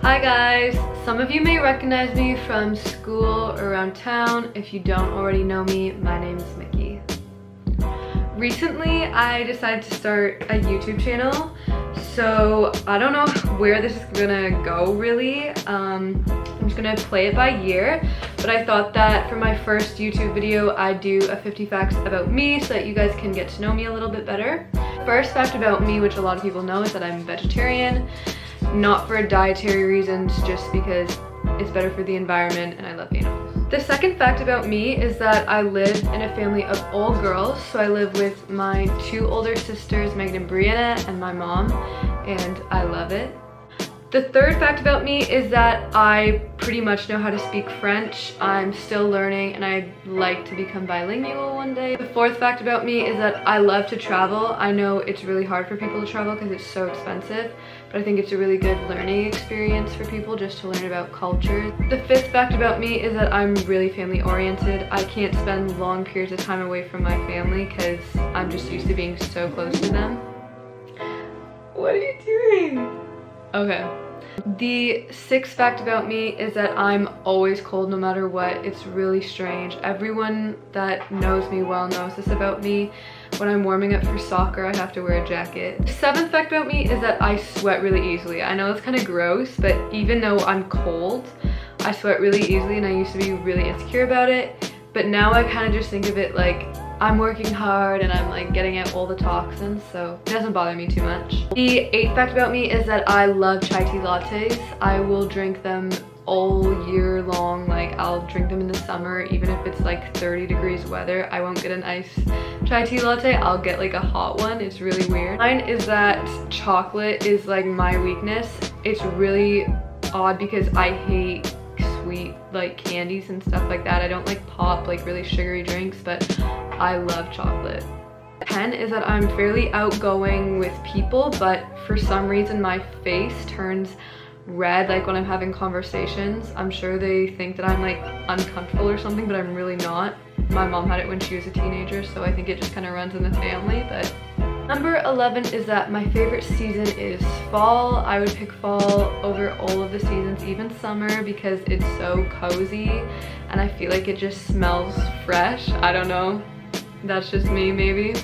Hi guys! Some of you may recognize me from school or around town. If you don't already know me, my name is Mickey. Recently, I decided to start a YouTube channel, so I don't know where this is gonna go really. I'm just gonna play it by year, but I thought that for my first YouTube video, I'd do a 50 facts about me so that you guys can get to know me a little bit better. First fact about me, which a lot of people know, is that I'm vegetarian. Not for dietary reasons, just because it's better for the environment and I love animals. The second fact about me is that I live in a family of all girls. So I live with my two older sisters, Megan and Brianna, and my mom, and I love it. The third fact about me is that I pretty much know how to speak French. I'm still learning and I'd like to become bilingual one day. The fourth fact about me is that I love to travel. I know it's really hard for people to travel because it's so expensive, but I think it's a really good learning experience for people just to learn about culture. The fifth fact about me is that I'm really family oriented. I can't spend long periods of time away from my family because I'm just used to being so close to them. What are you doing? Okay. The sixth fact about me is that I'm always cold no matter what. It's really strange. Everyone that knows me well knows this about me. When I'm warming up for soccer, I have to wear a jacket. The seventh fact about me is that I sweat really easily. I know it's kind of gross, but even though I'm cold, I sweat really easily and I used to be really insecure about it. But now I kind of just think of it like I'm working hard and I'm like getting out all the toxins, so it doesn't bother me too much. The eighth fact about me is that I love chai tea lattes. I will drink them all year long. Like I'll drink them in the summer, even if it's like 30 degrees weather. I won't get an iced chai tea latte, I'll get like a hot one. It's really weird. Mine is that chocolate is like my weakness. It's really odd because I hate sweet like candies and stuff like that. I don't like pop, like really sugary drinks, but I love chocolate. 10 is that I'm fairly outgoing with people, but for some reason my face turns red like when I'm having conversations. I'm sure they think that I'm like uncomfortable or something, but I'm really not. My mom had it when she was a teenager, so I think it just kind of runs in the family. But number 11 is that my favorite season is fall. I would pick fall over all of the seasons, even summer, because it's so cozy and I feel like it just smells fresh. I don't know. That's just me, maybe.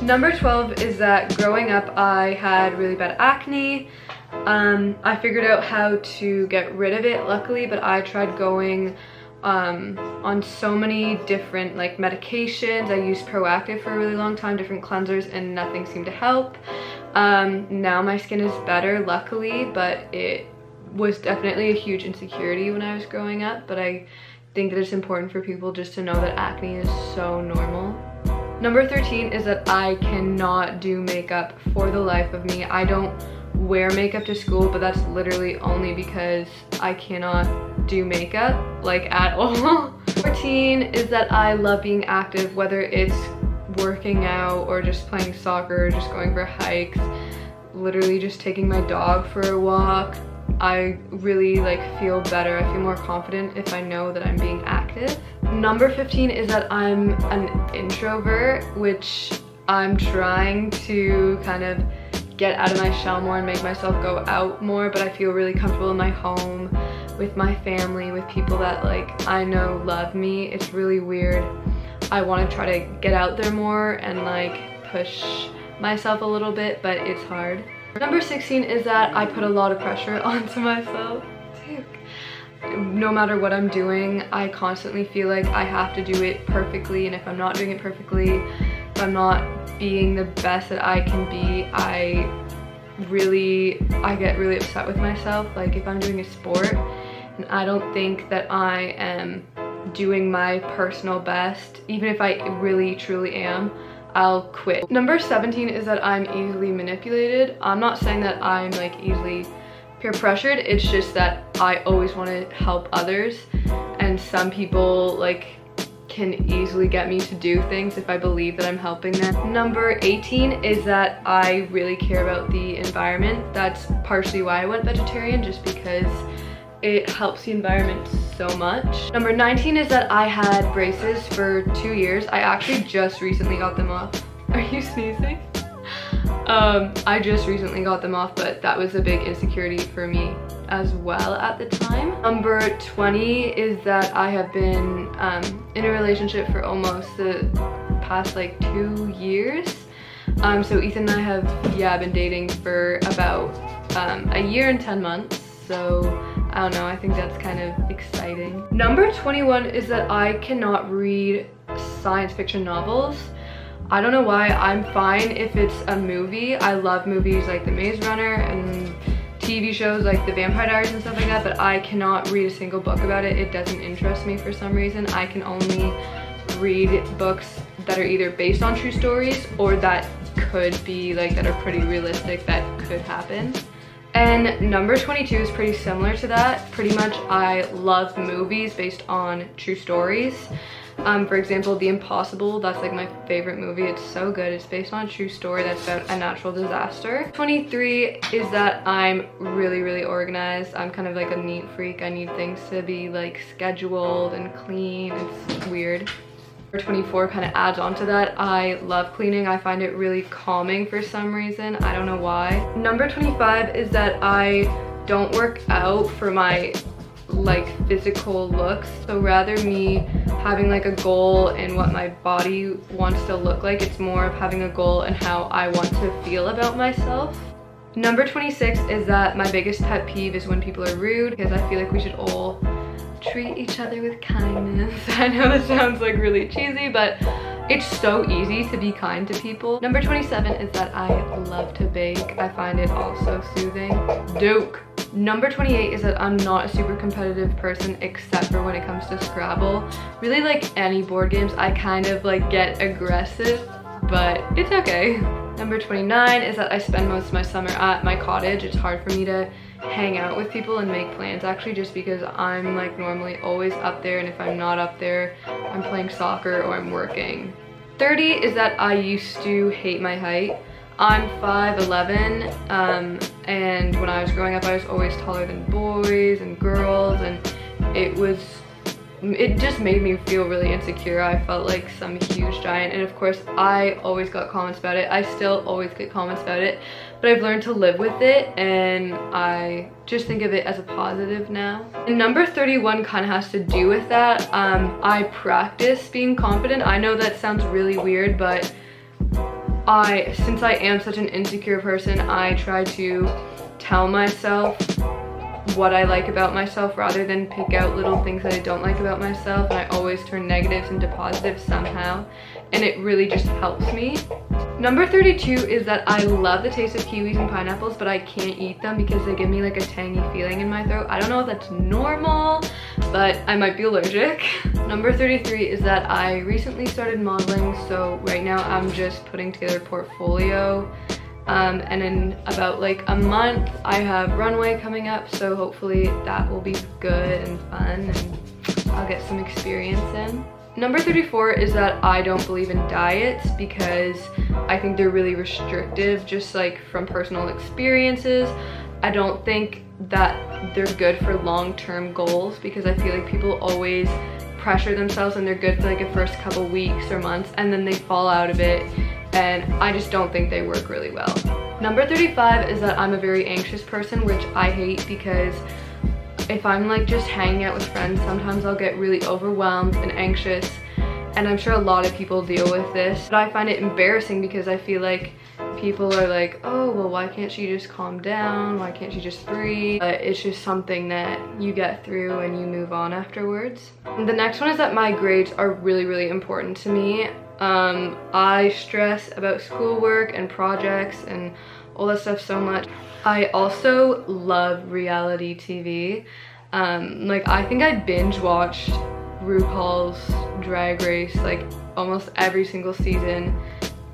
Number 12 is that growing up I had really bad acne. I figured out how to get rid of it, luckily, but I tried going on so many different like medications. I used Proactive for a really long time, different cleansers, and nothing seemed to help. Now my skin is better, luckily, but it was definitely a huge insecurity when I was growing up. But I think that it's important for people just to know that acne is so normal. Number 13 is that I cannot do makeup for the life of me. I don't wear makeup to school, but that's literally only because I cannot do makeup like at all. 14 is that I love being active, whether it's working out or just playing soccer or just going for hikes, literally just taking my dog for a walk. I really like feel better. I feel more confident if I know that I'm being active. Number 15 is that I'm an introvert, which I'm trying to kind of get out of my shell more and make myself go out more, but I feel really comfortable in my home with my family, with people that like I know love me. It's really weird. I want to try to get out there more and like push myself a little bit, but it's hard. Number 16 is that I put a lot of pressure onto myself. No matter what I'm doing, I constantly feel like I have to do it perfectly, and if I'm not doing it perfectly, if I'm not being the best that I can be, I get really upset with myself. Like if I'm doing a sport and I don't think that I am doing my personal best, even if I really truly am, I'll quit. Number 17 is that I'm easily manipulated. I'm not saying that I'm like easily peer pressured, it's just that I always want to help others, and some people like can easily get me to do things if I believe that I'm helping them. Number 18 is that I really care about the environment. That's partially why I went vegetarian, just because it helps the environment so much. Number 19 is that I had braces for 2 years. I actually just recently got them off. Are you sneezing? I just recently got them off, but that was a big insecurity for me as well at the time. Number 20 is that I have been in a relationship for almost the past like 2 years. So Ethan and I have, been dating for about a year and 10 months. So I don't know, I think that's kind of exciting. Number 21 is that I cannot read science fiction novels. I don't know why. I'm fine if it's a movie. I love movies like The Maze Runner and TV shows like The Vampire Diaries and stuff like that, but I cannot read a single book about it. It doesn't interest me for some reason. I can only read books that are either based on true stories or that could be like, that are pretty realistic, that could happen. And number 22 is pretty similar to that. Pretty much I love movies based on true stories. For example, The Impossible, that's like my favorite movie. It's so good. It's based on a true story that's about a natural disaster. 23 is that I'm really, really organized. I'm kind of like a neat freak. I need things to be like scheduled and clean. It's weird. Number 24 kind of adds on to that. I love cleaning. I find it really calming for some reason. I don't know why. Number 25 is that I don't work out for my like physical looks. So rather me having like a goal in what my body wants to look like, it's more of having a goal in how I want to feel about myself. Number 26 is that my biggest pet peeve is when people are rude, because I feel like we should all treat each other with kindness. I know that sounds like really cheesy, but it's so easy to be kind to people. Number 27 is that I love to bake. I find it also soothing. Doke. Number 28 is that I'm not a super competitive person except for when it comes to Scrabble. Really, like any board games, I kind of like get aggressive, but it's okay. Number 29 is that I spend most of my summer at my cottage. It's hard for me to hang out with people and make plans actually, just because I'm like normally always up there, and if I'm not up there, I'm playing soccer or I'm working. 30 is that I used to hate my height. I'm 5'11", and when I was growing up I was always taller than boys and girls, and it just made me feel really insecure. I felt like some huge giant, and of course I always got comments about it. I still always get comments about it, but I've learned to live with it, and I just think of it as a positive now. And number 31 kind of has to do with that. I practice being confident. I know that sounds really weird, but since I am such an insecure person, I try to tell myself what I like about myself rather than pick out little things that I don't like about myself, and I always turn negatives into positives somehow, and it really just helps me. Number 32 is that I love the taste of kiwis and pineapples, but I can't eat them because they give me like a tangy feeling in my throat. I don't know if that's normal, but I might be allergic. Number 33 is that I recently started modeling, so right now I'm just putting together a portfolio. And in about like a month I have runway coming up, so hopefully that will be good and fun and I'll get some experience in. Number 34 is that I don't believe in diets because I think they're really restrictive, just like from personal experiences. I don't think that they're good for long-term goals because I feel like people always pressure themselves and they're good for like a first couple weeks or months and then they fall out of it, and I just don't think they work really well. Number 35 is that I'm a very anxious person, which I hate because if I'm like just hanging out with friends, sometimes I'll get really overwhelmed and anxious, and I'm sure a lot of people deal with this, but I find it embarrassing because I feel like people are like, oh, well, why can't she just calm down? Why can't she just breathe? But it's just something that you get through and you move on afterwards. And the next one is that my grades are really, really important to me. I stress about schoolwork and projects and all that stuff so much. I also love reality TV. Like I think I binge watched RuPaul's Drag Race like almost every single season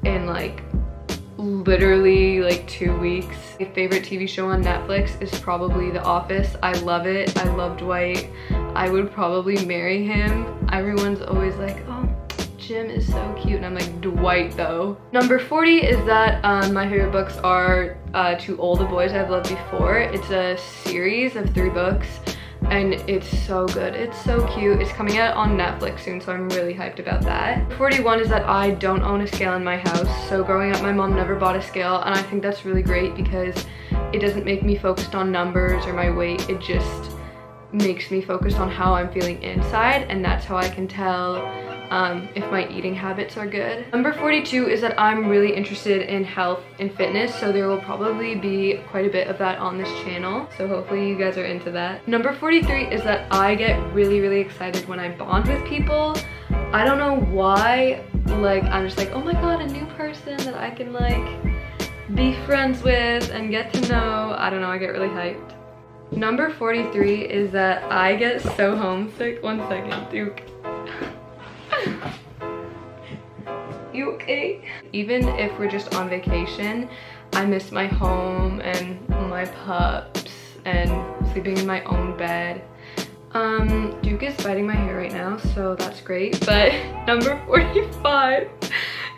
in like literally like 2 weeks. My favorite TV show on Netflix is probably The Office. I love it. I love Dwight. I would probably marry him. Everyone's always like, oh, Jim is so cute, and I'm like, Dwight though. Number 40 is that my favorite books are To All the Boys I've Loved Before. It's a series of 3 books and it's so good. It's so cute. It's coming out on Netflix soon, so I'm really hyped about that. 41 is that I don't own a scale in my house. So growing up, my mom never bought a scale, and I think that's really great because it doesn't make me focused on numbers or my weight. It just makes me focused on how I'm feeling inside, and that's how I can tell if my eating habits are good. Number 42 is that I'm really interested in health and fitness, so there will probably be quite a bit of that on this channel, so hopefully you guys are into that. Number 43 is that I get really excited when I bond with people. I don't know why, like I'm just like, oh my god, a new person that I can like be friends with and get to know. I don't know, I get really hyped. Number 43 is that I get so homesick. One second, Duke. You okay? Even if we're just on vacation, I miss my home and my pups and sleeping in my own bed. Duke is biting my hair right now, so that's great. But number 45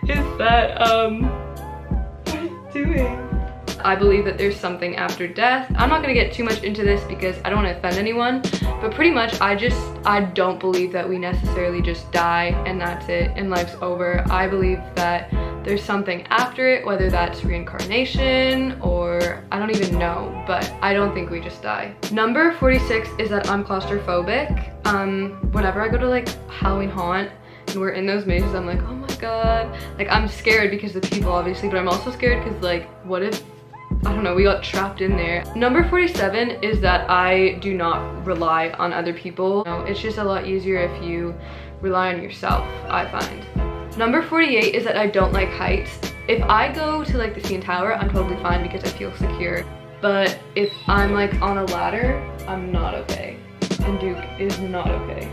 is that, what are you doing? I believe that there's something after death. I'm not gonna get too much into this because I don't want to offend anyone, but pretty much I don't believe that we necessarily just die and that's it and life's over. I believe that there's something after it, whether that's reincarnation or I don't even know, but I don't think we just die. Number 46 is that I'm claustrophobic. Whenever I go to like Halloween haunt and we're in those mazes, I'm like, oh my god. Like I'm scared because of the people obviously, but I'm also scared because like, what if, I don't know, we got trapped in there. Number 47 is that I do not rely on other people. You know, it's just a lot easier if you rely on yourself, I find. Number 48 is that I don't like heights. If I go to like the CN Tower, I'm totally fine because I feel secure. But if I'm like on a ladder, I'm not okay. And Duke is not okay.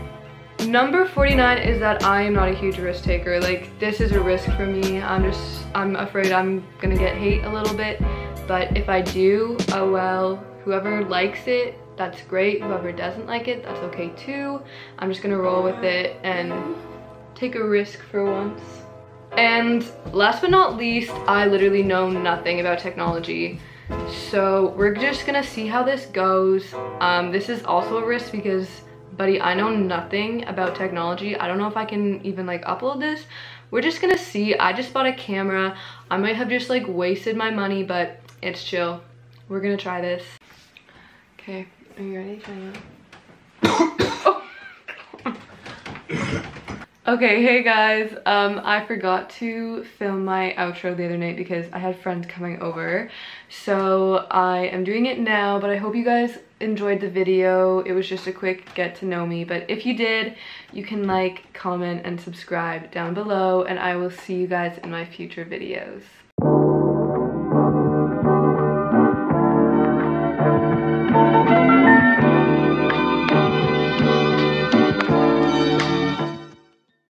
Number 49 is that I am not a huge risk taker. Like this is a risk for me. I'm afraid I'm gonna get hate a little bit. But if I do, oh well, whoever likes it, that's great. Whoever doesn't like it, that's okay too. I'm just gonna roll with it and take a risk for once. And last but not least, I literally know nothing about technology. So we're just gonna see how this goes. This is also a risk because, buddy, I know nothing about technology. I don't know if I can even like upload this. We're just gonna see. I just bought a camera. I might have just like wasted my money, but it's chill. We're gonna try this. Okay, are you ready? Okay, hey guys, I forgot to film my outro the other night because I had friends coming over. So I am doing it now, but I hope you guys enjoyed the video. It was just a quick get to know me, but if you did, you can like, comment, and subscribe down below, and I will see you guys in my future videos.